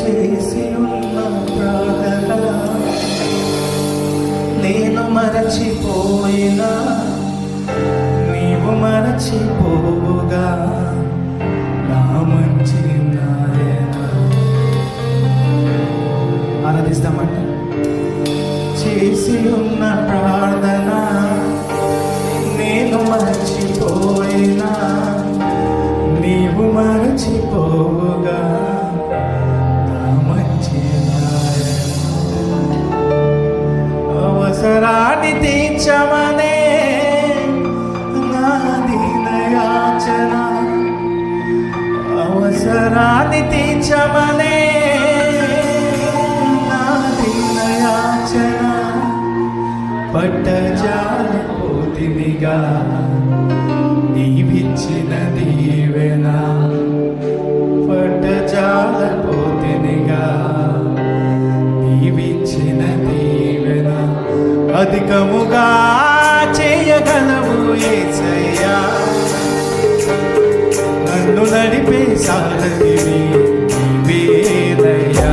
చేసి ఉన్న ప్రార్థన నేను మరచిపోయినా నీవు మరచిపోవుగా నా మంచి నాయన. ఆరాధిస్తామంట. చేసి ఉన్న ప్రార్థన నేను మరచిపోయినా నీవు మరచిపోవుగా నా మంచి నాయన. అవసరాన్ని తీర్చమనే నా దీనయాచన, అవసరాన్ని తీర్చమనే నా దీనయాచన. పట్టజాలిపోతినిగా నీవిచ్చిన దీవెన, పట్టజాలిపోతినిగా నీవిచ్చిన దీవెన. అధికముగా చేయగలవు యేసయ్యా, నన్ను నడిపే సారథివి నీవేనయ్యా.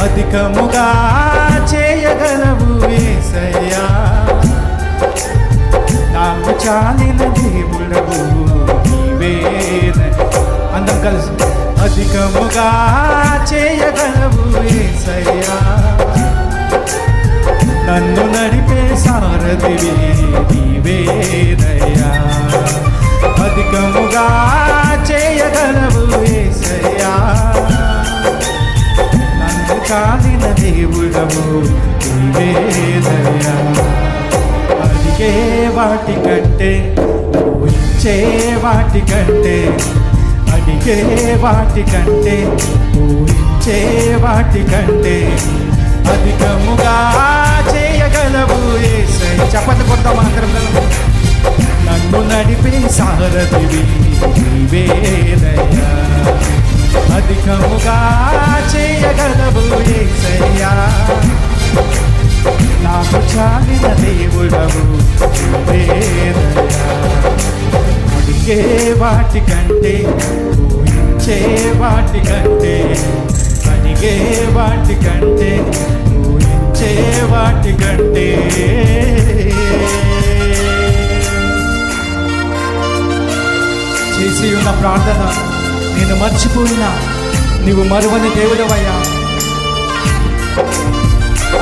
అధికముగా చేయగలవు యేసయ్యా, నాకు చాలిన దేవుడవు నీవేనయ్యా. అందరం కలిసి అధికముగా చేయగలవు యేసయ్యా, నన్ను నడిపే సారథివి నీవేనయ్యా. అధికముగా చేయగలవు యేసయ్యా, నన్ను కాలిన దేవుడవు నీవేనయ్యా. అడిగే వాటికంటే ఊహించే వాటికంటే, అడిగే వాటికంటే ఊహించే వాటికంటే అధికముగా చేయగలవు యేసయ్యా. చప్పట్లు కొడతాం అందరం. నన్ను నడిపే సారథివి నీవేనయ్యా, అధికముగా చేయగలవు యేసయ్యా, నాకు చాలిన దేవుడవు నీవేనయ్యా. అడిగే వాటికంటే ఊహించే వాటికంటే, అడిగే వాటికంటే ఊహించే వాటికంటే చేసి ఉన్న ప్రార్థన నేను మర్చిపోయినా నీవు మరువని దేవుడవయ్యా.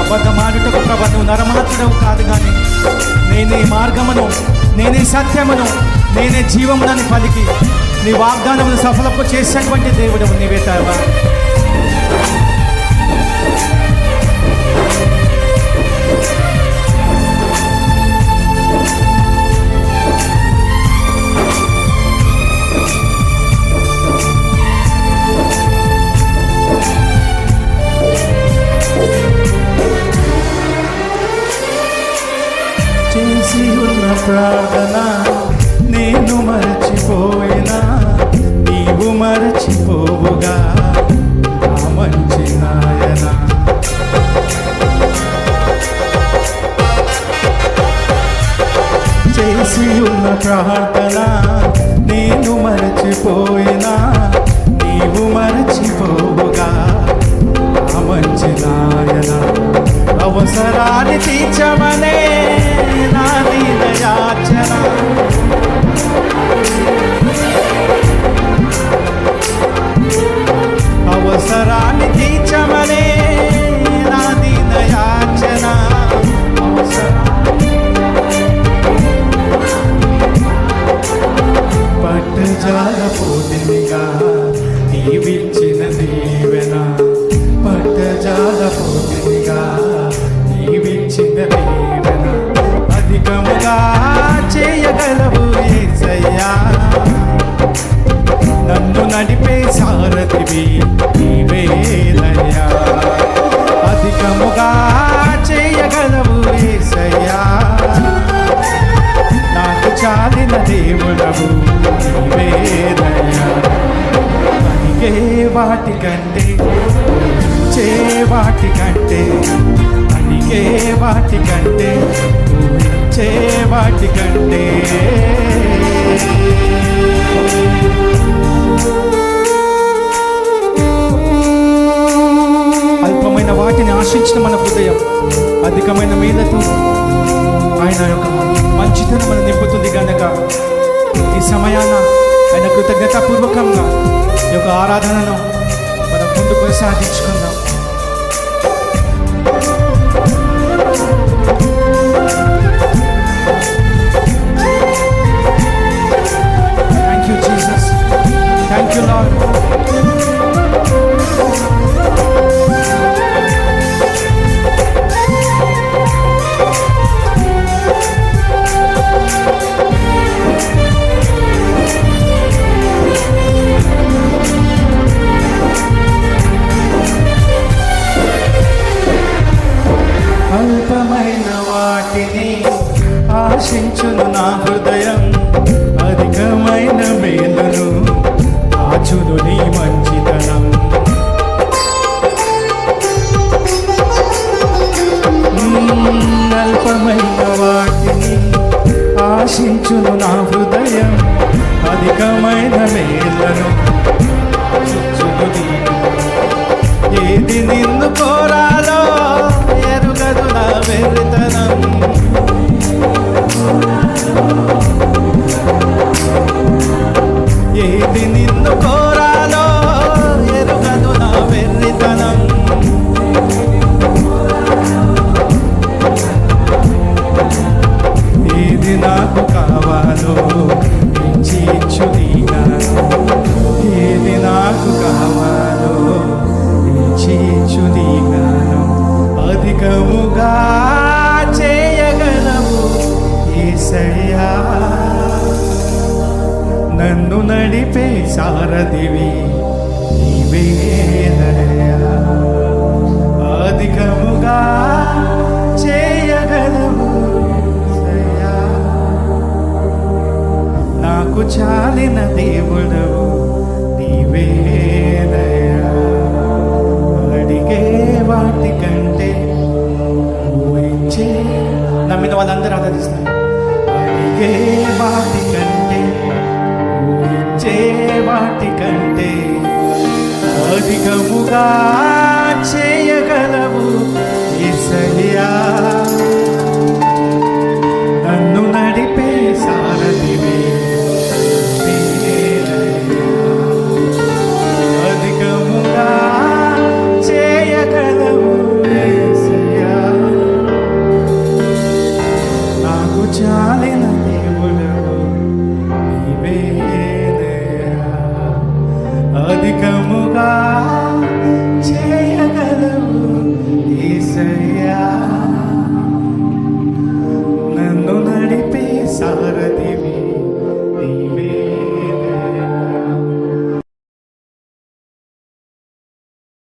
అబద్ధమాడుటకు ప్రభ నువ్వు నరమాత్రుడవు కాదు, కానీ నేనే మార్గమును, నేనే సత్యమును, నేనే జీవమునని పలికి నీ వాగ్దానమును సఫలము చేసేటువంటి దేవుడవు నీవే తావా. చేసి ఉన్న ప్రార్థన నేను మరచిపోయినా నీవు మరచిపోవుగా నా మంచి నాయన. చేసి ఉన్న ప్రార్థన నేను మరచిపోయినా నీవు మరచిపోవుగా నా మంచి నాయన. అవసరాన్ని తీర్చమనే నా దీనయాచన, అవసరాన్ని తీర్చమనే నా దీనయాచన. పట్టజాలపోతినిగా నీవిచ్చిన దీవెన, పట్టజాలపోతినిగా నీవిచ్చిన దీవెన. అధికముగా చేయగలవు యేసయ్యా, నన్ను నడిపే సారథివి నీవేనయ్యా. అధికముగా చేయగలవు యేసయ్యా, నాకు చాలిన దేవుడవు నీవేనయ్యా. అడిగే వాటికంటే ఊహించే వాటికంటే, అడిగే వాటికంటే ఊహించే వాటికంటే పరీక్షించిన మన హృదయం అధికమైన మేలతో ఆయన యొక్క మంచితనం మనం నింపుతుంది కనుక ఈ సమయాన ఆయన కృతజ్ఞతాపూర్వకంగా ఈ యొక్క ఆరాధనను మనం ముందు కొనసాగించుకుందాం. Thank you Jesus, thank you Lord. అల్పమైన వాటిని ఆశించును నా హృదయం, అధికమైన మేలును ఆచును నీ మంచితనం. అల్పమైన వాటిని ఆశించును నా హృదయం, అధికమైన మేలును ఆశించును నీ. ఏది నిన్ను కోరాలో ఎరుగదు నా వెర్రితనం, ఏది నిన్ను కోరాలో ఎరుగదు నా వెర్రితనం. ఏది నాకు కావాలో ఇచ్చి ఇచ్చు నీనా, ఏది నాకు కావాలో ఇచ్చి ఇచ్చు నీనాను. అధికముగా చేయగలవు యేసయ్యా, నన్ను నడిపే సారథివి నీవేనయ్యా. అధికముగా చేయగలవు యేసయ్యా, నాకు చాలిన దేవుడవు నీవేనయ్యా. అడిగే వాటి కంటే ఊహించే, నమ్మిన వాళ్ళందరూ ఆరాధిస్తారు. అడిగే వాటి కంటే ఊహించే వాటి కంటే అధికముగా చేయగలవు యేసయ్యా, నన్ను నడిపే సారథివి నీవేనయ్యా. అధికముగా చేయగలవు యేసయ్యా, నాకు చాలిన దేవుడవు నీవేనయ్యా. అధికముగా చేయగలవు యేసయ్యా, నన్ను నడిపే సారథివి